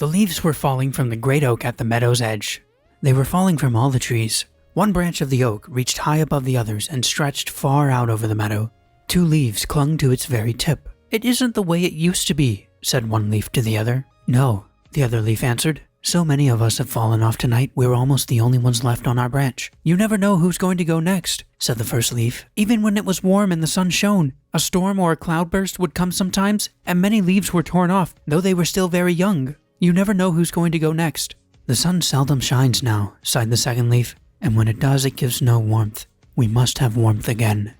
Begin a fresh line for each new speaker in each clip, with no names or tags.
The leaves were falling from the great oak at the meadow's edge. They were falling from all the trees. One branch of the oak reached high above the others and stretched far out over the meadow. 2 leaves clung to its very tip. "It isn't the way it used to be," said one leaf to the other. "No," the other leaf answered. "So many of us have fallen off tonight, we're almost the only ones left on our branch." "You never know who's going to go next," said the first leaf. "Even when it was warm and the sun shone, a storm or a cloudburst would come sometimes, and many leaves were torn off, though they were still very young. You never know who's going to go next." "The sun seldom shines now," sighed the second leaf, "and when it does, it gives no warmth. We must have warmth again."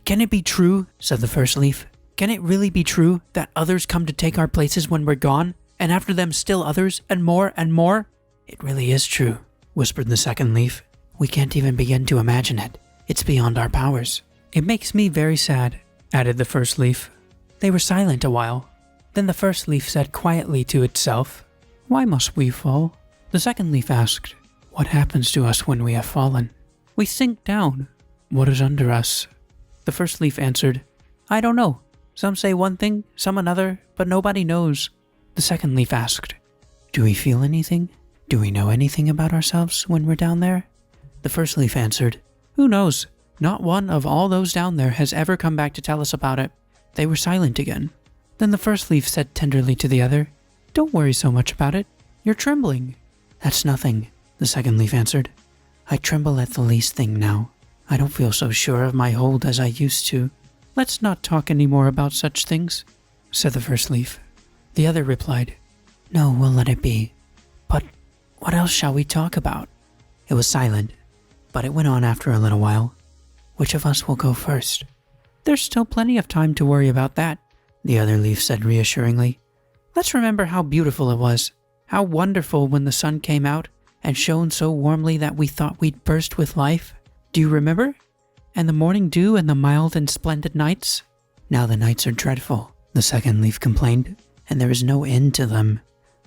"Can it be true," said the first leaf, "can it really be true that others come to take our places when we're gone, and after them still others, and more and more?" "It really is true," whispered the second leaf. "We can't even begin to imagine it. It's beyond our powers." "It makes me very sad," added the first leaf. They were silent a while. Then the first leaf said quietly to itself, "Why must we fall?" The second leaf asked, "What happens to us when we have fallen?" "We sink down." "What is under us?" The first leaf answered, "I don't know. Some say one thing, some another, but nobody knows." The second leaf asked, "Do we feel anything? Do we know anything about ourselves when we're down there?" The first leaf answered, "Who knows? Not one of all those down there has ever come back to tell us about it." They were silent again. Then the first leaf said tenderly to the other, "Don't worry so much about it. You're trembling." "That's nothing," the second leaf answered. "I tremble at the least thing now. I don't feel so sure of my hold as I used to." "Let's not talk any more about such things," said the first leaf. The other replied, "No, we'll let it be. But what else shall we talk about?" It was silent, but it went on after a little while. "Which of us will go first?" "There's still plenty of time to worry about that," the other leaf said reassuringly. "Let's remember how beautiful it was, how wonderful when the sun came out and shone so warmly that we thought we'd burst with life. Do you remember? And the morning dew and the mild and splendid nights?" "Now the nights are dreadful," the second leaf complained, "and there is no end to them."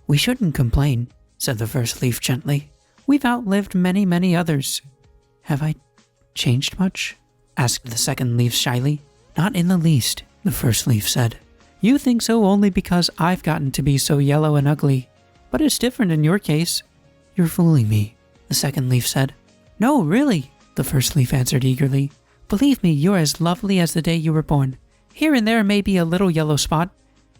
"We shouldn't complain," said the first leaf gently. "We've outlived many, many others." "Have I changed much?" asked the second leaf shyly. "Not in the least," the first leaf said. "You think so only because I've gotten to be so yellow and ugly. But it's different in your case." "You're fooling me," the second leaf said. "No, really," the first leaf answered eagerly. "Believe me, you're as lovely as the day you were born. Here and there may be a little yellow spot,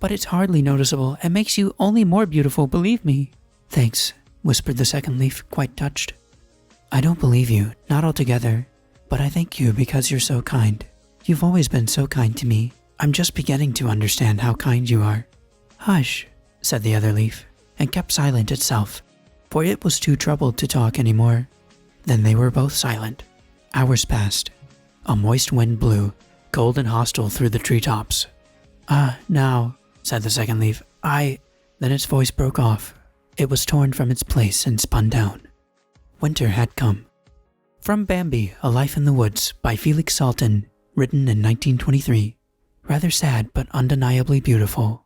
but it's hardly noticeable and makes you only more beautiful, believe me." "Thanks," whispered the second leaf, quite touched. "I don't believe you, not altogether, but I thank you because you're so kind. You've always been so kind to me. I'm just beginning to understand how kind you are." "Hush," said the other leaf, and kept silent itself, for it was too troubled to talk any more. Then they were both silent. Hours passed. A moist wind blew, cold and hostile through the treetops. Now," said the second leaf, Then its voice broke off. It was torn from its place and spun down. Winter had come. From Bambi, A Life in the Woods by Felix Salten, written in 1923. Rather sad but undeniably beautiful.